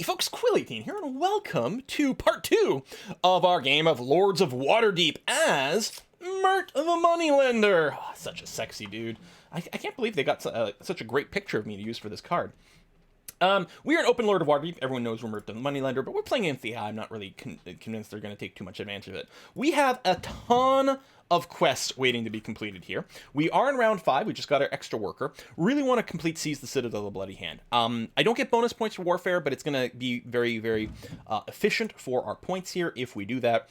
Hey folks, Quill18 here, and welcome to part 2 of our game of Lords of Waterdeep as Mirt the Moneylender. Oh, such a sexy dude. I can't believe they got such a great picture of me to use for this card. We are an open Lord of Waterdeep. Everyone knows we're Mirt the Moneylender, but we're playing against the Heya. I'm not really convinced they're going to take too much advantage of it. We have a ton of quests waiting to be completed here. We are in round 5. We just got our extra worker. Really want to complete Seize the Citadel of the Bloody Hand. I don't get bonus points for warfare, but it's going to be very, very efficient for our points here if we do that.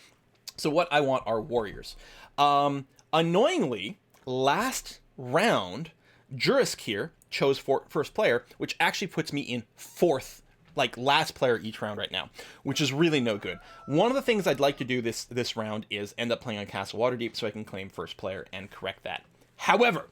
So what I want are warriors. Annoyingly, last round, Jurisk here chose first player, which actually puts me in 4th, like last player each round right now, which is really no good. One of the things I'd like to do this round is end up playing on Castle Waterdeep so I can claim first player and correct that. However,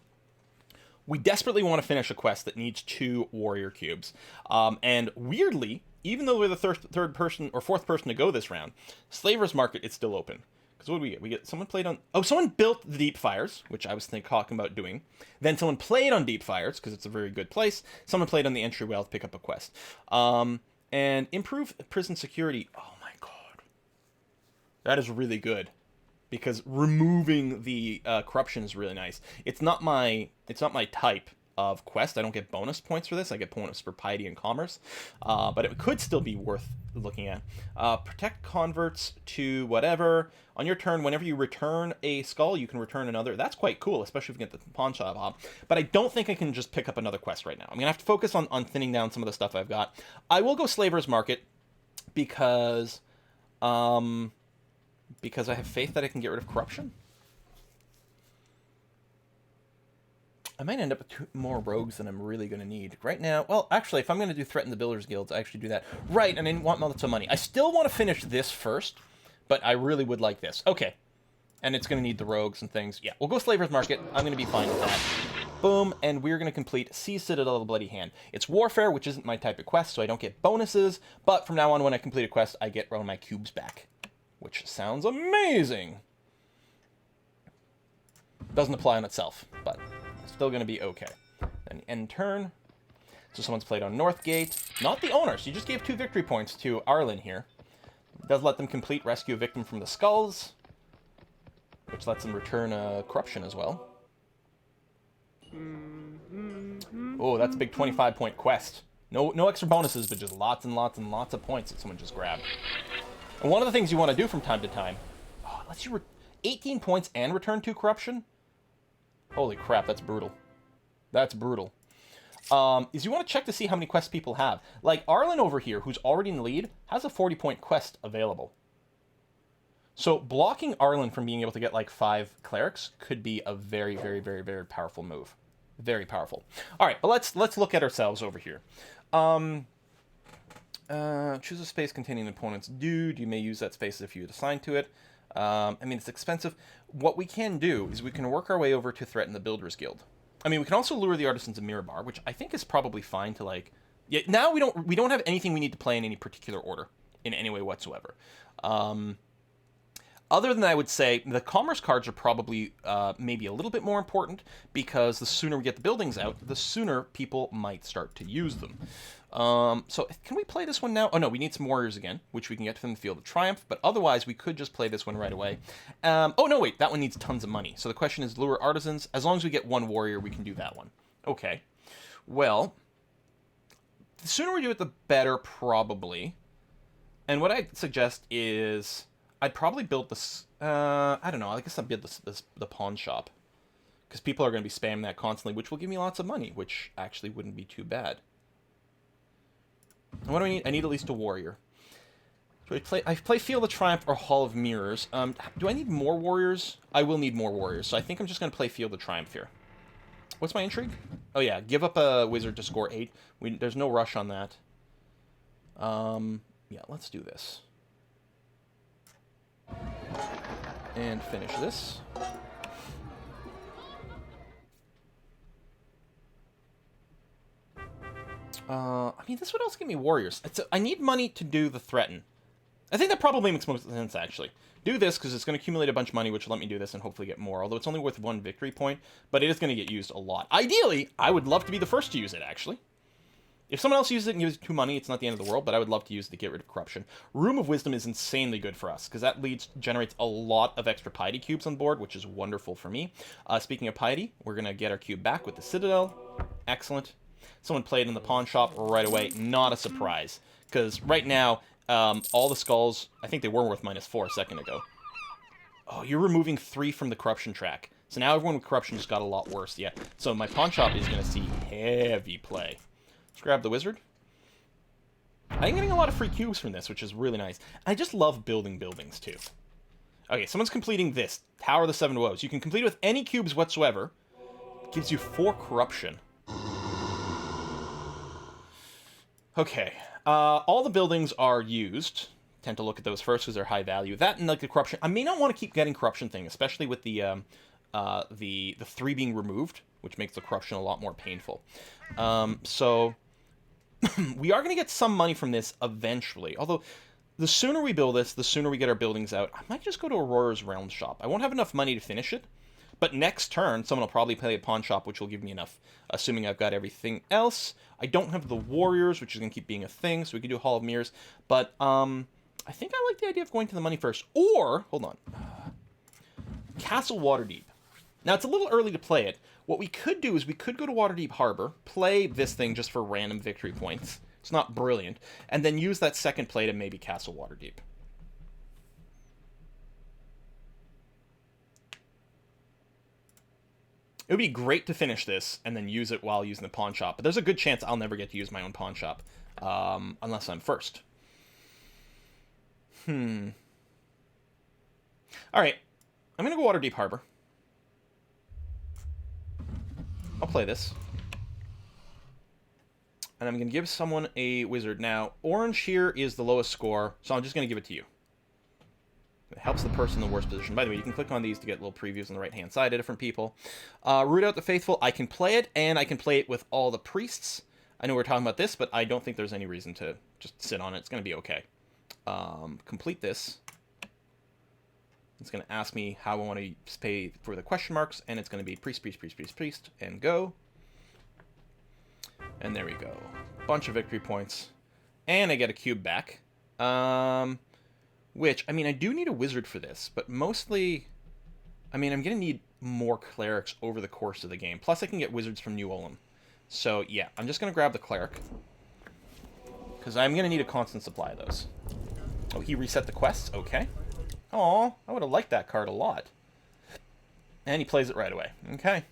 we desperately want to finish a quest that needs 2 warrior cubes. And weirdly, even though we're the third person or 4th person to go this round, Slaver's Market is still open. Because what do we get? We get someone played on... Oh, someone built the Deep Fires, which I was talking about doing. Then someone played on Deep Fires, because it's a very good place. Someone played on the Entry Well to pick up a quest. And improve prison security. Oh my god. That is really good. Because removing the corruption is really nice. It's not my type of quest. I don't get bonus points for this. I get bonus for piety and commerce. But it could still be worth looking at. Protect converts to whatever. On your turn, whenever you return a skull, you can return another. That's quite cool, especially if you get the pawn shop op. But I don't think I can just pick up another quest right now. I'm going to have to focus on thinning down some of the stuff I've got. I will go Slaver's Market because I have faith that I can get rid of corruption. I might end up with 2 more rogues than I'm really going to need. Right now, well, actually, if I'm going to do Threaten the Builders Guilds, I actually do that. Right, and I want lots of money. I still want to finish this first, but I really would like this. Okay, and it's going to need the rogues and things. Yeah, we'll go Slaver's Market. I'm going to be fine with that. Boom, and we're going to complete Seize Citadel of the Bloody Hand. It's Warfare, which isn't my type of quest, so I don't get bonuses, but from now on, when I complete a quest, I get one of my cubes back, which sounds amazing. Doesn't apply on itself, but... still going to be okay. Then end turn. So someone's played on Northgate. Not the owner, so you just gave 2 victory points to Arlen here. Does let them complete Rescue a Victim from the Skulls, which lets them return Corruption as well. Oh, that's a big 25-point quest. No extra bonuses, but just lots and lots and lots of points that someone just grabbed. And one of the things you want to do from time to time... Oh, it lets you 18 points and return 2 Corruption? Holy crap, that's brutal. That's brutal. Is you want to check to see how many quests people have. Like, Arlen over here, who's already in the lead, has a 40-point quest available. So, blocking Arlen from being able to get, like, 5 clerics could be a very, very, very, very powerful move. Very powerful. Alright, but let's look at ourselves over here. Choose a space containing an opponent's dude. You may use that space if you assign to it. I mean, it's expensive. What we can do is we can work our way over to Threaten the Builders Guild. I mean, we can also lure the Artisans of Mirabar, which I think is probably fine to, like... Yeah, now we don't have anything we need to play in any particular order in any way whatsoever. Other than that, I would say the commerce cards are probably maybe a little bit more important, because the sooner we get the buildings out, the sooner people might start to use them. So can we play this one now? Oh no, we need some warriors again, which we can get from the Field of Triumph, but otherwise we could just play this one right away. Oh no, wait, that one needs tons of money. So the question is lure artisans. As long as we get 1 warrior, we can do that one. Okay. Well, the sooner we do it, the better, probably. And what I'd suggest is I'd probably build this, I don't know, I guess I'd build the pawn shop. Because people are going to be spamming that constantly, which will give me lots of money, which actually wouldn't be too bad. What do I need? I need at least a warrior. Do I play Field of Triumph or Hall of Mirrors. Do I need more warriors? I will need more warriors, so I think I'm just going to play Field of Triumph here. What's my intrigue? Oh yeah, give up a wizard to score 8. There's no rush on that. Yeah, let's do this. And finish this. I mean, this would also give me warriors. I need money to do the threaten. I think that probably makes most sense, actually. Do this, because it's going to accumulate a bunch of money, which will let me do this and hopefully get more. Although it's only worth 1 victory point, but it is going to get used a lot. Ideally, I would love to be the first to use it, actually. If someone else uses it and gives it 2 money, it's not the end of the world, but I would love to use it to get rid of corruption. Room of Wisdom is insanely good for us, because that generates a lot of extra piety cubes on board, which is wonderful for me. Speaking of piety, we're going to get our cube back with the Citadel. Excellent. Someone played in the pawn shop right away. Not a surprise, because right now, all the skulls, I think they were worth -4 a second ago. Oh, you're removing 3 from the corruption track. So now everyone with corruption just got a lot worse. Yeah, so my pawn shop is going to see heavy play. Let's grab the wizard. I'm getting a lot of free cubes from this, which is really nice. I just love building buildings, too. Okay, someone's completing this. Tower of the Seven Woes. You can complete it with any cubes whatsoever. It gives you 4 corruption. Okay. All the buildings are used. Tend to look at those first because they're high value. That and like the corruption. I may not want to keep getting corruption thing, especially with the 3 being removed, which makes the corruption a lot more painful. So we are going to get some money from this eventually. Although, the sooner we build this, the sooner we get our buildings out. I might just go to Aurora's Realm Shop. I won't have enough money to finish it. But next turn, someone will probably play a pawn shop, which will give me enough, assuming I've got everything else. I don't have the Warriors, which is going to keep being a thing, so we can do Hall of Mirrors. But I think I like the idea of going to the money first. Or, hold on, Castle Waterdeep. Now, it's a little early to play it. What we could do is we could go to Waterdeep Harbor, play this thing just for random victory points. It's not brilliant. And then use that second play to maybe Castle Waterdeep. It would be great to finish this and then use it while using the pawn shop. But there's a good chance I'll never get to use my own pawn shop. Unless I'm first. Alright. I'm going to go Waterdeep Harbor. I'll play this. And I'm going to give someone a wizard. Now, orange here is the lowest score, so I'm just going to give it to you. It helps the person in the worst position. By the way, you can click on these to get little previews on the right-hand side of different people. Root Out the Faithful, I can play it, and I can play it with all the priests. I know we're talking about this, but I don't think there's any reason to just sit on it. It's going to be okay. Complete this. It's going to ask me how I want to pay for the question marks, and it's going to be priest, priest, priest, priest, priest, and go. And there we go. Bunch of victory points. And I get a cube back. Which, I mean, I do need a wizard for this, but mostly, I mean, I'm going to need more clerics over the course of the game. Plus, I can get wizards from New Olam. So, yeah, I'm just going to grab the cleric. Because I'm going to need a constant supply of those. Oh, he reset the quests? Okay. Aw, I would have liked that card a lot. And he plays it right away. Okay.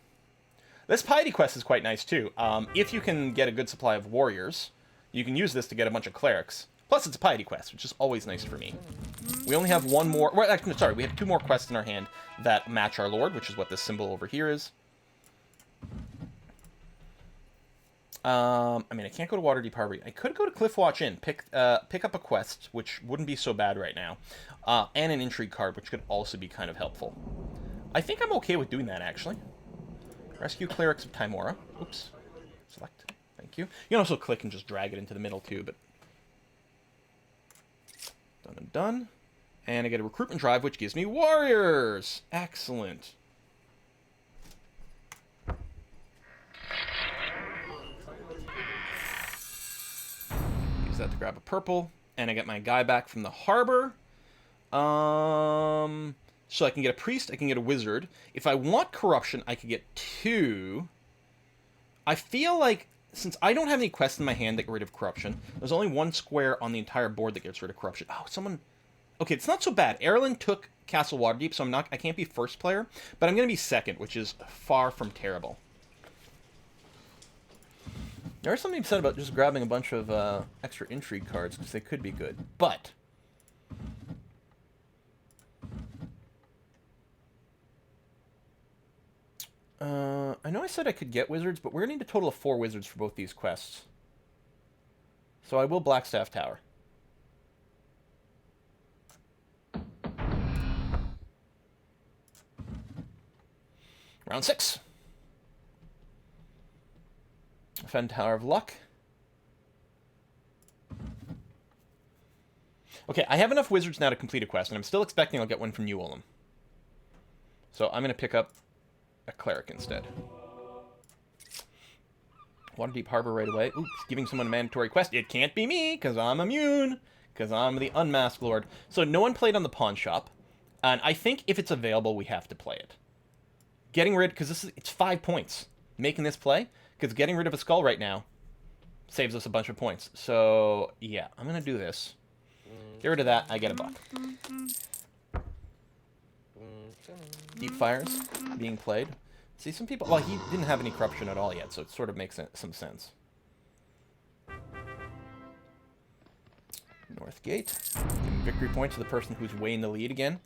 This piety quest is quite nice, too. If you can get a good supply of warriors, you can use this to get a bunch of clerics. Plus, it's a piety quest, which is always nice for me. We only have one more... Well, actually, sorry, we have 2 more quests in our hand that match our lord, which is what this symbol over here is. I mean, I can't go to Waterdeep Harbor. I could go to Cliffwatch Inn, pick up a quest, which wouldn't be so bad right now, and an intrigue card, which could also be kind of helpful. I think I'm okay with doing that, actually. Rescue Clerics of Timora. Oops. Select. Thank you. You can also click and just drag it into the middle, too, but... Done and done. And I get a recruitment drive, which gives me warriors! Excellent. Use that to grab a purple. And I get my guy back from the harbor. So I can get a priest, I can get a wizard. If I want corruption, I could get 2. I feel like, since I don't have any quests in my hand that get rid of corruption, there's only 1 square on the entire board that gets rid of corruption. Oh, someone... Okay, it's not so bad. Erlen took Castle Waterdeep, so I can't be first player, but I'm going to be second, which is far from terrible. There's something said about just grabbing a bunch of extra intrigue cards, because they could be good, but... I know I said I could get wizards, but we're going to need a total of 4 wizards for both these quests. So I will Blackstaff Tower. Round 6. Fen Tower of Luck. Okay, I have enough wizards now to complete a quest, and I'm still expecting I'll get one from New Olam. So I'm going to pick up a cleric instead. Waterdeep Harbor right away. Oops, giving someone a mandatory quest. It can't be me, because I'm immune. Because I'm the Unmasked Lord. So no one played on the pawn shop. And I think if it's available, we have to play it. Getting rid, because it's 5 points. Making this play, because getting rid of a skull right now saves us a bunch of points. So, yeah, I'm going to do this. Get rid of that, I get a buck. Deep Fires being played. See, some people... Well, he didn't have any corruption at all yet, so it sort of makes some sense. Northgate. Giving victory point to the person who's way in the lead again.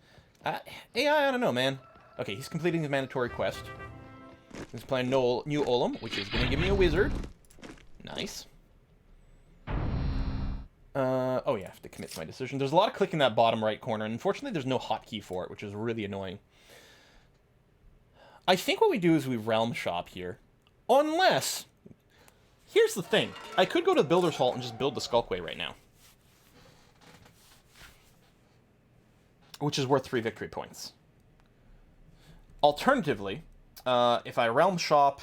AI, I don't know, man. Okay, he's completing his mandatory quest. He's playing New Olam, which is going to give me a wizard. Nice. Oh yeah, I have to commit to my decision. There's a lot of clicking that bottom right corner, and unfortunately there's no hotkey for it, which is really annoying. I think what we do is we realm shop here. Unless... Here's the thing. I could go to the Builder's Halt and just build the Skulkway right now. Which is worth 3 victory points. Alternatively, if I realm shop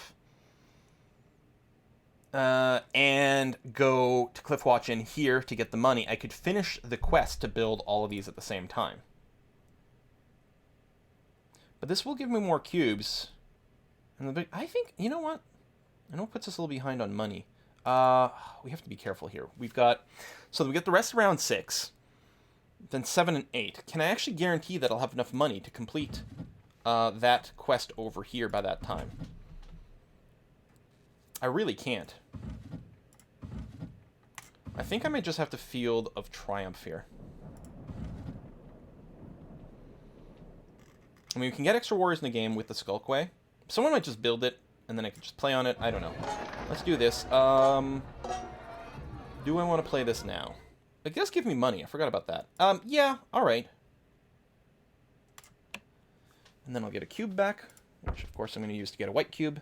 and go to Cliffwatch in here to get the money, I could finish the quest to build all of these at the same time. But this will give me more cubes. And I think, you know what? I know it puts us a little behind on money. We have to be careful here. We've got... So we get the rest of round 6. Then 7 and 8. Can I actually guarantee that I'll have enough money to complete that quest over here by that time? I really can't. I think I might just have to Field of Triumph here. I mean, we can get extra warriors in the game with the Skulkway. Someone might just build it, and then I can just play on it. I don't know. Let's do this. Do I want to play this now? It does give me money. I forgot about that. Yeah, alright. And then I'll get a cube back, which of course I'm going to use to get a white cube.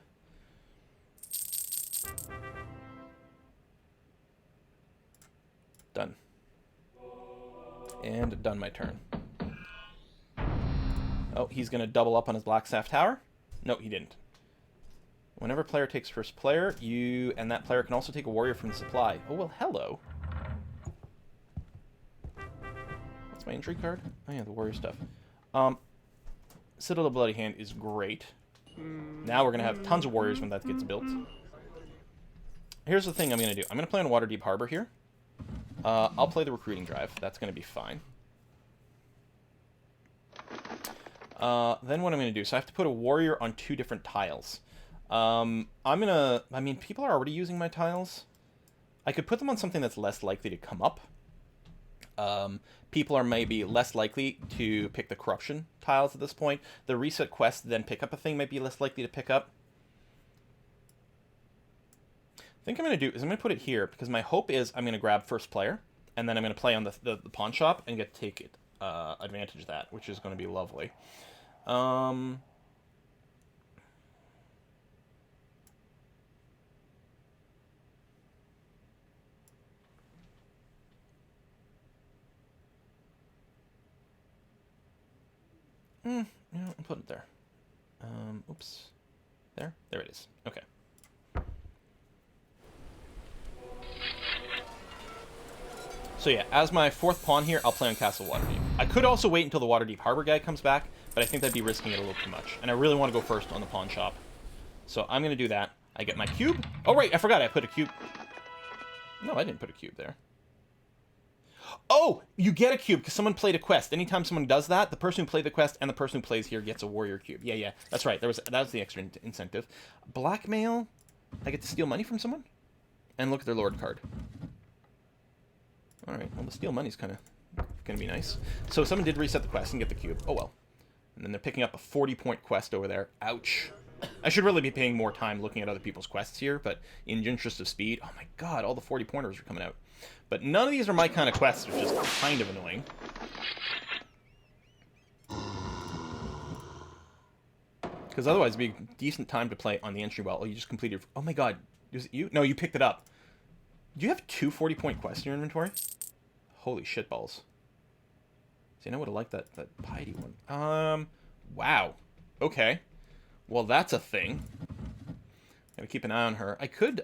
Done. And done my turn. Oh, he's going to double up on his Blackstaff Tower? No, he didn't. Whenever a player takes first player, you and that player can also take a warrior from the supply. Oh, well, hello. What's my injury card? Oh, yeah, the warrior stuff. Citadel Bloody Hand is great. Now we're going to have tons of warriors when that gets built. Here's the thing I'm going to do. I'm going to play on Waterdeep Harbor here. I'll play the recruiting drive. That's going to be fine. Then what I'm going to do, so I have to put a warrior on 2 different tiles. I mean, people are already using my tiles. I could put them on something that's less likely to come up. People are maybe less likely to pick the corruption tiles at this point. The reset quest, then pick up a thing, might be less likely to pick up. I think I'm going to do is I'm going to put it here, because my hope is I'm going to grab first player, and then I'm going to play on the pawn shop and get to take advantage of that, which is going to be lovely. Yeah, I'll put it there. Oops. There it is. Okay. So yeah, as my 4th pawn here, I'll play on Castle Waterdeep. I could also wait until the Waterdeep Harbor guy comes back, but I think that'd be risking it a little too much. And I really want to go first on the pawn shop. So I'm going to do that. I get my cube. Oh, right, I forgot I put a cube. No, I didn't put a cube there. Oh, you get a cube because someone played a quest. Anytime someone does that, the person who played the quest and the person who plays here gets a warrior cube. Yeah, that's right. That was the extra incentive. Blackmail. I get to steal money from someone and look at their lord card. All right. Well, the steal money's kind of going to be nice. So someone did reset the quest and get the cube. Oh well. And then they're picking up a 40-point quest over there. Ouch. I should really be paying more time looking at other people's quests here, but in the interest of speed, oh my god, all the 40-pointers are coming out. But none of these are my kind of quests, which is kind of annoying. Because otherwise it'd be a decent time to play on the entry well. Oh, you just completed... Oh my god, is it you? No, you picked it up. Do you have 2 40-point quests in your inventory? Holy shitballs. See, I would have liked that piety one. Wow. Okay. Well, that's a thing. Gotta keep an eye on her. I could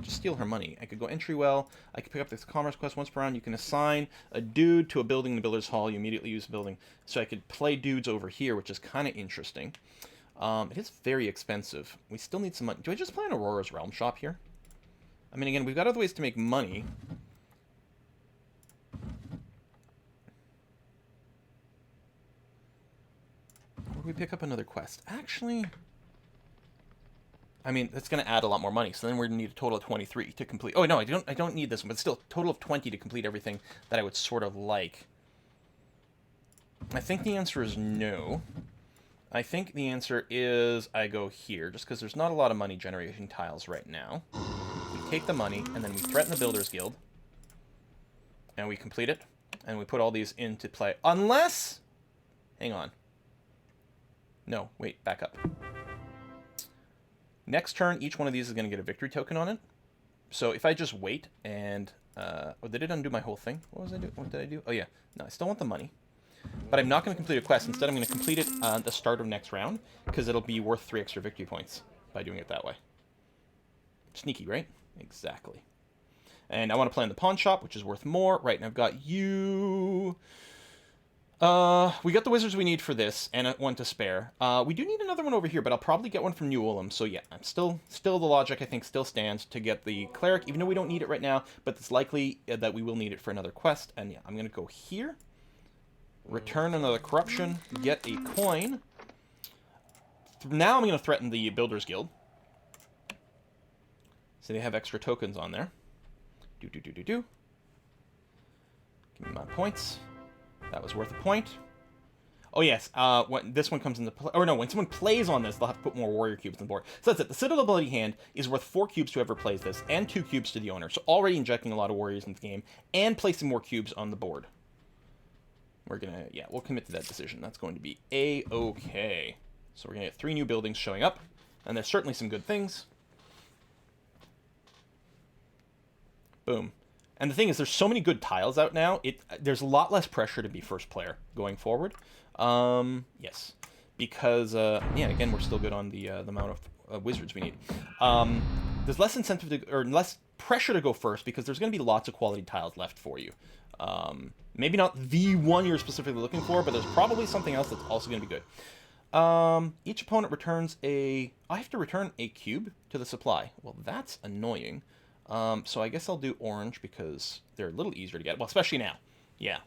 just steal her money. I could go entry well. I could pick up this commerce quest once per round. You can assign a dude to a building in the builder's hall. You immediately use the building. So I could play dudes over here, which is kind of interesting. It is very expensive. We still need some money. Do I just play an Aurora's Realm shop here? I mean, again, we've got other ways to make money. Or do we pick up another quest? Actually, I mean, that's going to add a lot more money. So then we're going to need a total of 23 to complete. Oh, no, I don't need this one, but still, total of 20 to complete everything that I would sort of like. I think the answer is no. I think the answer is I go here, just because there's not a lot of money generating tiles right now. We take the money, and then we threaten the Builders Guild. And we complete it. And we put all these into play. Unless... Hang on. No, wait, back up. Next turn, each one of these is going to get a victory token on it. So if I just wait and... oh, did it undo my whole thing? What did I do? Oh, yeah. No, I still want the money. But I'm not going to complete a quest. Instead, I'm going to complete it at the start of next round, because it'll be worth 3 extra victory points by doing it that way. Sneaky, right? Exactly. And I want to play in the pawn shop, which is worth more. Right, and I've got you... we got the wizards we need for this, and one to spare. We do need another one over here, but I'll probably get one from New Ullum. So yeah, I'm still the logic, I think, still stands to get the cleric, even though we don't need it right now, but it's likely that we will need it for another quest. And yeah, I'm going to go here. Return another corruption, get a coin. Now I'm going to threaten the Builders Guild. So they have extra tokens on there. Give me my points. That was worth a point. Oh yes, when this one comes into play, or no, when someone plays on this, they'll have to put more warrior cubes on the board. So that's it. The Citadel Bloody Hand is worth 4 cubes to whoever plays this, and 2 cubes to the owner. So already injecting a lot of warriors into the game, and placing more cubes on the board. We're gonna, yeah, we'll commit to that decision. That's going to be A-okay. So we're gonna get 3 new buildings showing up, and there's certainly some good things. Boom. And the thing is, there's so many good tiles out now, there's a lot less pressure to be first player going forward. Yes. Because, yeah, again, we're still good on the amount of wizards we need. There's less incentive to, or less pressure to go first, because there's going to be lots of quality tiles left for you. Maybe not the one you're specifically looking for, but there's probably something else that's also going to be good. Each opponent returns I have to return a cube to the supply. Well, that's annoying. So I guess I'll do orange, because they're a little easier to get. Well, especially now. Yeah.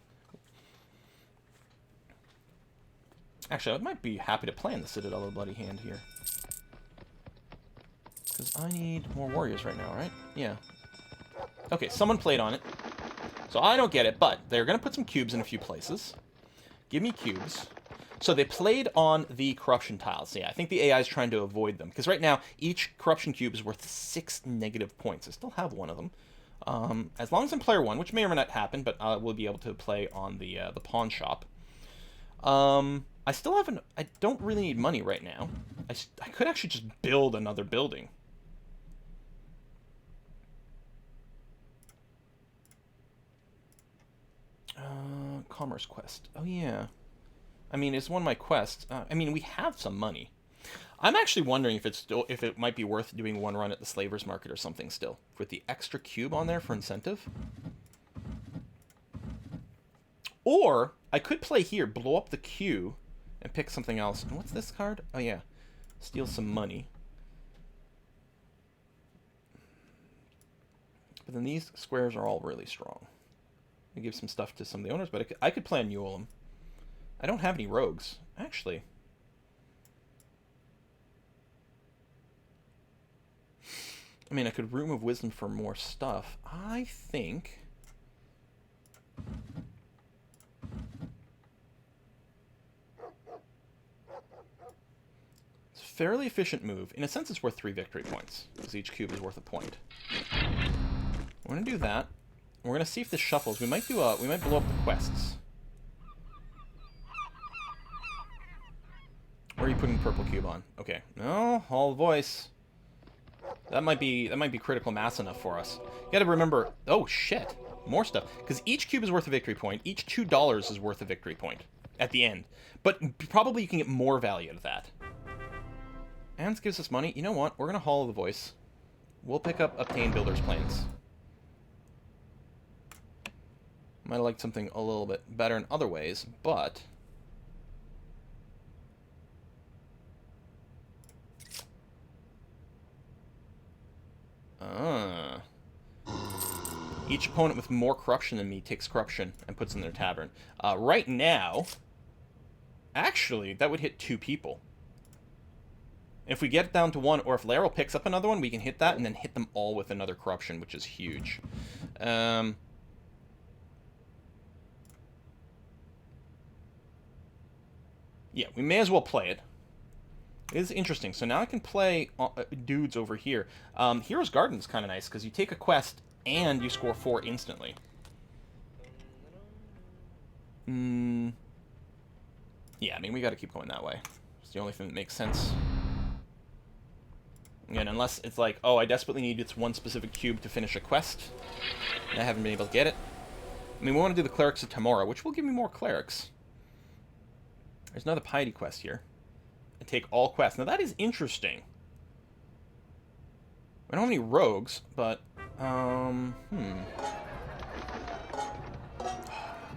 Actually, I might be happy to play in the Citadel of the Bloody Hand here. Because I need more warriors right now, right? Yeah. Okay, someone played on it. So I don't get it, but they're going to put some cubes in a few places. Give me cubes. So they played on the corruption tiles. Yeah, I think the AI is trying to avoid them. Because right now, each corruption cube is worth 6 negative points. I still have one of them. As long as I'm player 1, which may or may not happen, but I will be able to play on the pawn shop. I still haven't... I don't really need money right now. I could actually just build another building. Commerce quest. Oh, yeah. I mean, it's one of my quests. I mean, we have some money. I'm actually wondering if it might be worth doing one run at the Slavers Market or something still, with the extra cube on there for incentive. Or I could play here, blow up the queue, and pick something else. And what's this card? Oh yeah, steal some money. But then these squares are all really strong. I give some stuff to some of the owners, but I could play on New Ullum. I don't have any rogues, actually. I mean, I could Room of Wisdom for more stuff. I think... it's a fairly efficient move. In a sense, it's worth 3 victory points, because each cube is worth a point. We're going to do that. We're going to see if this shuffles. We might blow up the quests. Where are you putting the purple cube on? Okay. No, Hall Voice. That might be critical mass enough for us. You gotta remember... oh, shit. More stuff. Because each cube is worth a victory point. Each $2 is worth a victory point at the end. But probably you can get more value out of that. And gives us money. You know what? We're going to Hollow the Voice. We'll pick up Obtain Builder's Plans. Might have liked something a little bit better in other ways, but... Each opponent with more corruption than me takes corruption and puts in their tavern. Right now... Actually, that would hit 2 people. If we get it down to 1, or if Laryl picks up another one, we can hit that and then hit them all with another corruption, which is huge. Yeah, we may as well play it. It is interesting. So now I can play dudes over here. Hero's Garden is kind of nice, because you take a quest and you score 4 instantly. Yeah, I mean, we got to keep going that way. It's the only thing that makes sense. Again, unless it's like, oh, I desperately need this one specific cube to finish a quest, and I haven't been able to get it. I mean, we want to do the Clerics of Tamora, which will give me more clerics. There's another piety quest here. I take all quests. Now, that is interesting. I don't have any rogues, but,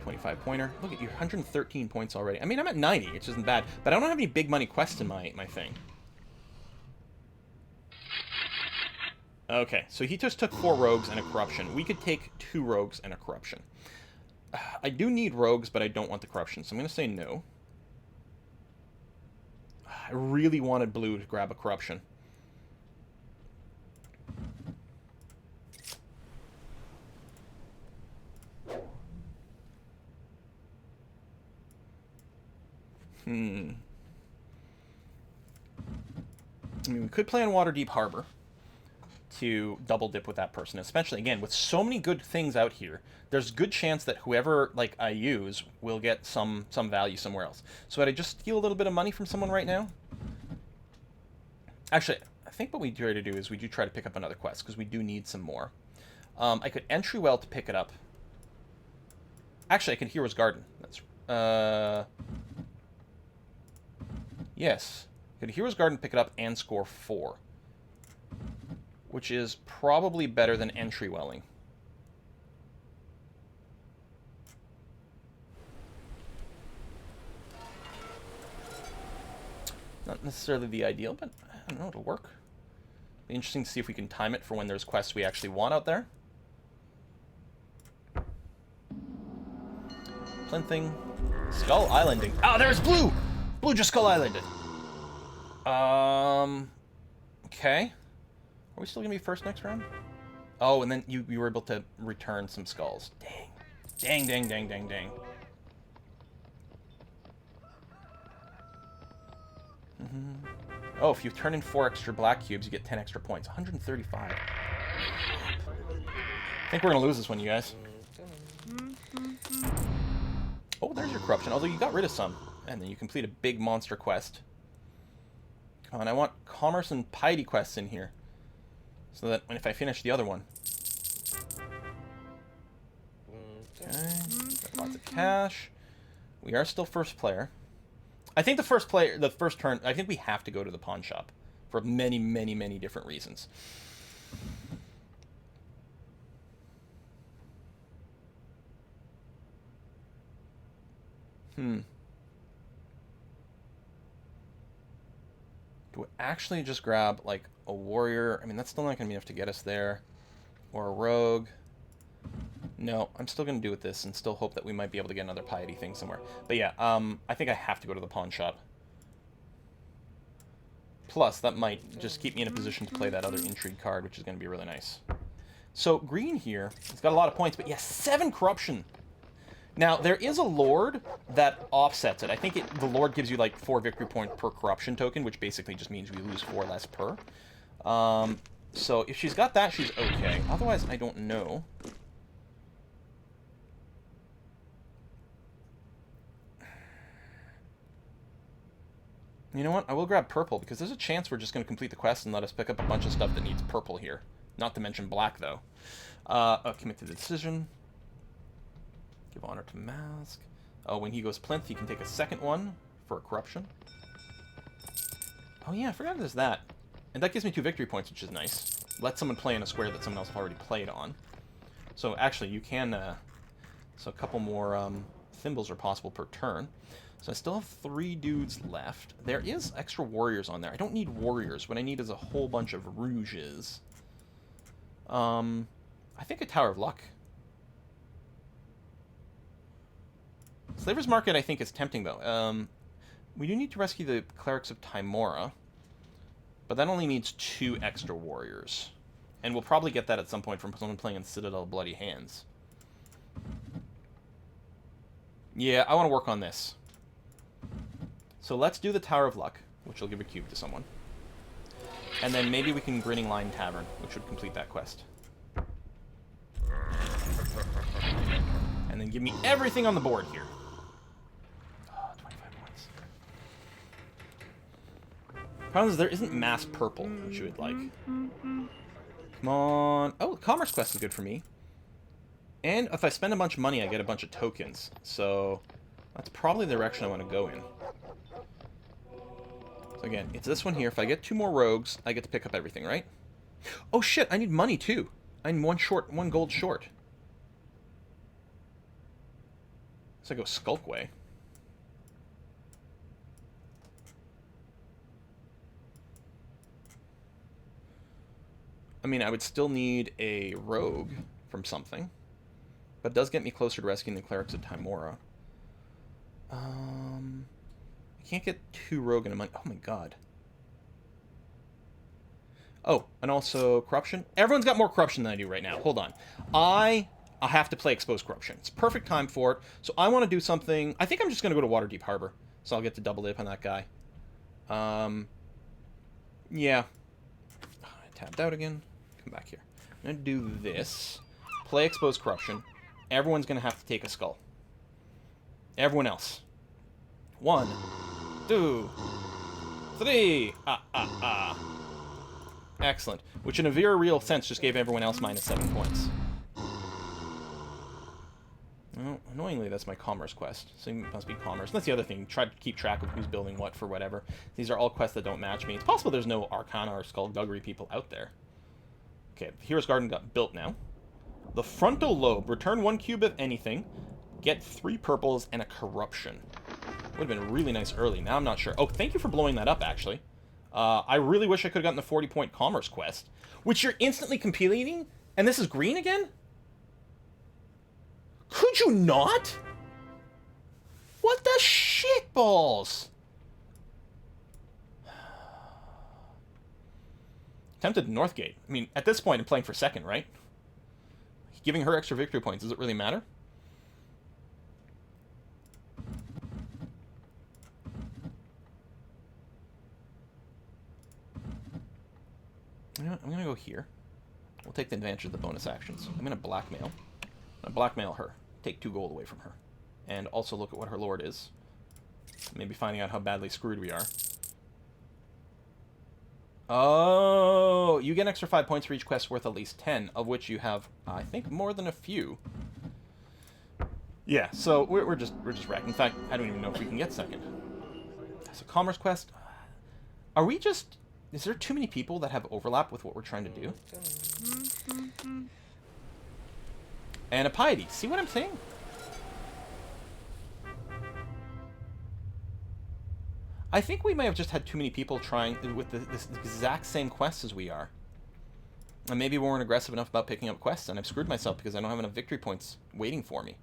25 pointer. Look at you, 113 points already. I mean, I'm at 90, which isn't bad, but I don't have any big money quests in my thing. Okay, so he just took 4 rogues and a corruption. We could take 2 rogues and a corruption. I do need rogues, but I don't want the corruption, so I'm going to say no. I really wanted blue to grab a corruption. I mean, we could play on Waterdeep Harbor to double dip with that person, especially, again, with so many good things out here, there's good chance that whoever, like, I use will get some value somewhere else. So would I just steal a little bit of money from someone right now? Actually, I think what we try to do is we do try to pick up another quest, because we do need some more. I could entry well to pick it up. Actually, I could Hero's Garden. That's, yes. I could Hero's Garden, pick it up, and score 4. Which is probably better than entry welling. Not necessarily the ideal, but I don't know, it'll work. Be interesting to see if we can time it for when there's quests we actually want out there. Plinthing. Skull Islanding. Oh, there's Blue! Blue just Skull Islanded. Okay. Are we still going to be first next round? Oh, and then you were able to return some skulls. Dang. Dang, dang, dang, dang, dang. Oh, if you turn in 4 extra black cubes, you get 10 extra points. 135. I think we're going to lose this one, you guys. Oh, there's your corruption. Although you got rid of some. And then you complete a big monster quest. Come on, I want commerce and piety quests in here. So that if I finish the other one. Okay, got lots of cash. We are still first player. I think the first turn, I think we have to go to the pawn shop for many, many, many different reasons. Do we actually just grab, like, a warrior? I mean, that's still not going to be enough to get us there. Or a rogue. No, I'm still going to do with this and still hope that we might be able to get another piety thing somewhere. But yeah, I think I have to go to the pawn shop. Plus, that might just keep me in a position to play that other intrigue card, which is going to be really nice. So, green here, it's got a lot of points, but yes, 7 corruption! Now, there is a Lord that offsets it. I think the Lord gives you, like, 4 victory points per corruption token, which basically just means we lose 4 less per. So, if she's got that, she's okay. Otherwise, I don't know. You know what? I will grab purple, because there's a chance we're just going to complete the quest and let us pick up a bunch of stuff that needs purple here. Not to mention black, though. Commit to the decision. Give honor to Mask. Oh, when he goes plinth, he can take a second one for a corruption. Oh yeah, I forgot there's that. And that gives me 2 victory points, which is nice. Let someone play in a square that someone else already played on. So actually, you can... so a couple more thimbles are possible per turn. So I still have 3 dudes left. There is extra warriors on there. I don't need warriors. What I need is a whole bunch of rouges. I think a Tower of Luck. Slaver's Market, I think, is tempting, though. We do need to rescue the Clerics of Tymora. But that only needs 2 extra warriors. And we'll probably get that at some point from someone playing in Citadel Bloody Hands. Yeah, I want to work on this. So let's do the Tower of Luck, which will give a cube to someone. And then maybe we can Grinning Lion Tavern, which would complete that quest. And then give me everything on the board here. Oh, 25 points. Problem is there isn't mass purple, which you would like. Come on. Oh, Commerce Quest is good for me. And if I spend a bunch of money, I get a bunch of tokens. So that's probably the direction I want to go in. So again, it's this one here. If I get 2 more rogues, I get to pick up everything, right? Oh shit, I need money too. I need 1 gold short. So I go Skulkway. I mean, I would still need a rogue from something. But it does get me closer to rescuing the Clerics of Tymora. I can't get 2 rogue and a money. Oh my god. Oh, and also corruption. Everyone's got more corruption than I do right now. Hold on. I have to play Exposed Corruption. It's perfect time for it. So I want to do something. I think I'm just going to go to Waterdeep Harbor. So I'll get to double dip on that guy. Yeah. I tapped out again. Come back here. I'm going to do this. Play Exposed Corruption. Everyone's going to have to take a skull. Everyone else. 1, 2, 3. Excellent. Which in a very real sense just gave everyone else -7 points. Well, annoyingly, that's my commerce quest. So it must be commerce. And that's the other thing. Try to keep track of who's building what for whatever. These are all quests that don't match me. It's possible there's no Arcana or Skullduggery people out there. Okay, the Hero's Garden got built now. The Frontal Lobe. Return 1 cube of anything. Get 3 purples and a corruption. Would have been really nice early. Now I'm not sure. Oh, thank you for blowing that up, actually. I really wish I could have gotten the 40-point commerce quest. Which you're instantly completing? And this is green again? Could you not? What the shitballs? Tempted Northgate. I mean, at this point, I'm playing for second, right? Giving her extra victory points, does it really matter? You know what? I'm going to go here. We'll take the advantage of the bonus actions. I'm going to blackmail. I'm going to blackmail her. Take 2 gold away from her. And also look at what her lord is. Maybe finding out how badly screwed we are. Oh, you get an extra 5 points for each quest worth at least 10, of which you have, I think, more than a few. Yeah, so we're just wrecked. In fact, I don't even know if we can get second. That's a commerce quest. Are we just... Is there too many people that have overlap with what we're trying to do? And a piety. See what I'm saying? I think we may have just had too many people trying with this exact same quests as we are. And maybe we weren't aggressive enough about picking up quests, and I've screwed myself because I don't have enough victory points waiting for me.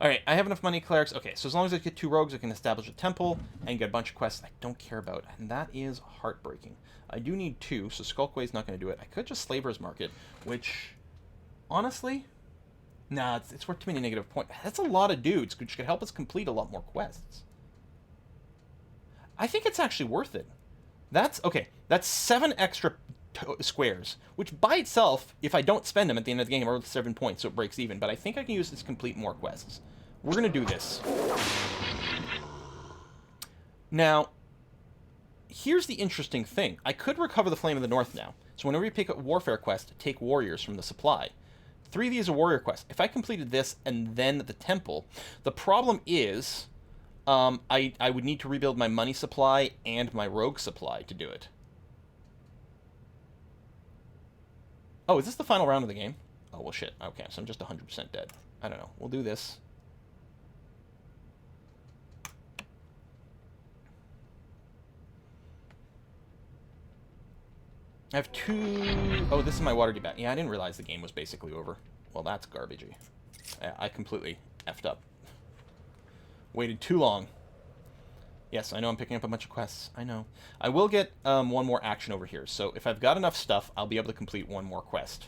Alright, I have enough money, clerics. Okay, so as long as I get 2 rogues, I can establish a temple and get a bunch of quests I don't care about. And that is heartbreaking. I do need 2, so Skulkway's not going to do it. I could just Slaver's Market, which, honestly, nah, it's worth too many negative points. That's a lot of dudes, which could help us complete a lot more quests. I think it's actually worth it. That's, okay, that's 7 extra squares, which by itself, if I don't spend them at the end of the game, are worth 7 points, so it breaks even. But I think I can use this to complete more quests. We're going to do this. Now, here's the interesting thing. I could recover the Flame of the North now. So whenever you pick up Warfare quest, take warriors from the supply. 3 of these are warrior quests. If I completed this and then the temple, the problem is I would need to rebuild my money supply and my rogue supply to do it. Oh, is this the final round of the game? Oh, well, shit. Okay, so I'm just 100% dead. I don't know. We'll do this. I have 2... Oh, this is my Waterdeep. Yeah, I didn't realize the game was basically over. Well, that's garbagey. I completely effed up. Waited too long. Yes, I know I'm picking up a bunch of quests. I know. I will get one more action over here. So if I've got enough stuff, I'll be able to complete one more quest.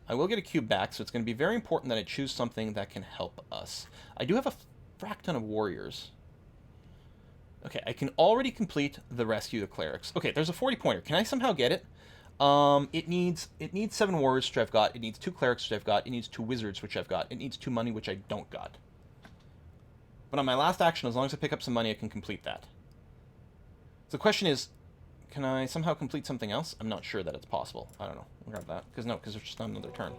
I will get a cube back, so it's going to be very important that I choose something that can help us. I do have a frack ton of warriors. Okay, I can already complete the rescue the clerics. Okay, there's a 40-pointer. Can I somehow get it? It needs 7 warriors, which I've got. It needs 2 clerics, which I've got. It needs 2 wizards, which I've got. It needs 2 money, which I don't got. But on my last action, as long as I pick up some money, I can complete that. So the question is, can I somehow complete something else? I'm not sure that it's possible. I don't know. We'll grab that. Because there's just not another turn.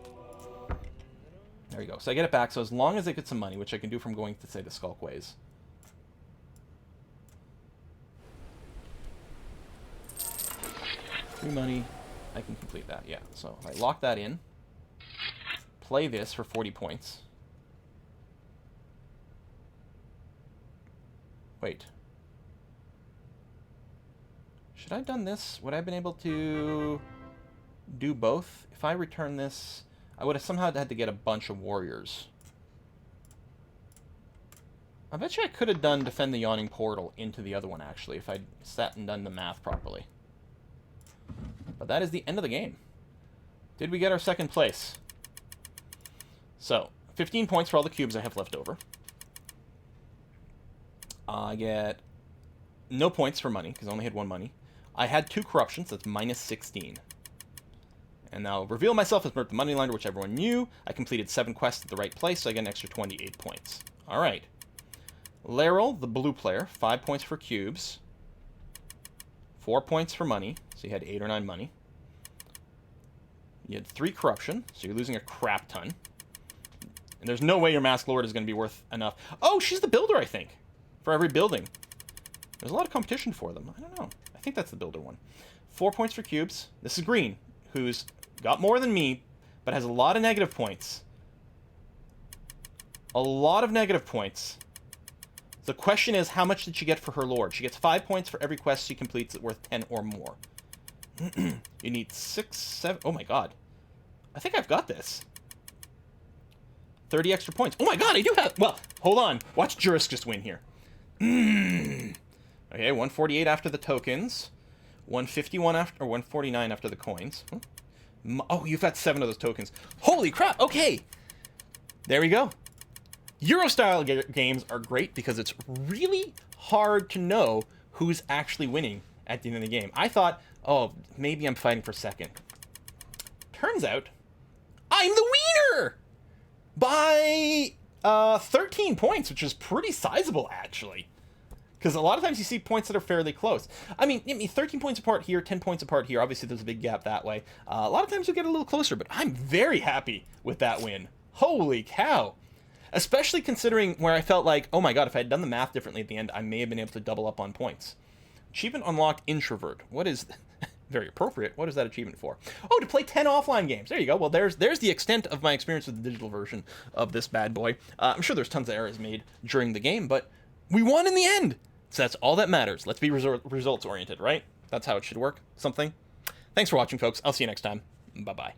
There you go. So I get it back. So as long as I get some money, which I can do from going to, say, the Skulkways. 3 money. I can complete that, yeah. So if I lock that in, play this for 40 points. Wait. Should I have done this? Would I have been able to do both? If I return this, I would have somehow had to get a bunch of warriors. I bet you I could have done Defend the Yawning Portal into the other one, actually, if I'd sat and done the math properly. But that is the end of the game. Did we get our second place? So, 15 points for all the cubes I have left over. I get no points for money, because I only had 1 money. I had 2 corruptions, that's minus 16. And now, reveal myself as Mirt the Moneylender, which everyone knew. I completed 7 quests at the right place, so I get an extra 28 points. Alright. Laryl, the blue player, 5 points for cubes. 4 points for money, so you had 8 or 9 money. You had 3 corruption, so you're losing a crap ton. And there's no way your Masked Lord is going to be worth enough. Oh, she's the builder, I think, for every building. There's a lot of competition for them. I don't know. I think that's the builder one. 4 points for cubes. This is Green, who's got more than me, but has a lot of negative points. A lot of negative points. The question is, how much did she get for her Lord? She gets 5 points for every quest she completes that's worth 10 or more. You need 6, 7... Oh my god. I think I've got this. 30 extra points. Oh my god, I do have... Well, hold on. Watch Juris just win here. Okay, 148 after the tokens. 151 after... Or 149 after the coins. Oh, you've got 7 of those tokens. Holy crap, okay. There we go. Euro-style games are great because it's really hard to know who's actually winning at the end of the game. I thought, oh, maybe I'm fighting for second. Turns out, I'm the wiener! By 13 points, which is pretty sizable, actually. Because a lot of times you see points that are fairly close. I mean, 13 points apart here, 10 points apart here. Obviously, there's a big gap that way. A lot of times you'll get a little closer, but I'm very happy with that win. Holy cow. Especially considering where I felt like, oh my god, if I had done the math differently at the end, I may have been able to double up on points. Achievement unlocked, Introvert. What is... Very appropriate. What is that achievement for? Oh, to play 10 offline games. There you go. Well, there's the extent of my experience with the digital version of this bad boy. I'm sure there's tons of errors made during the game, but we won in the end. So that's all that matters. Let's be results-oriented, right? That's how it should work. Something. Thanks for watching, folks. I'll see you next time. Bye-bye.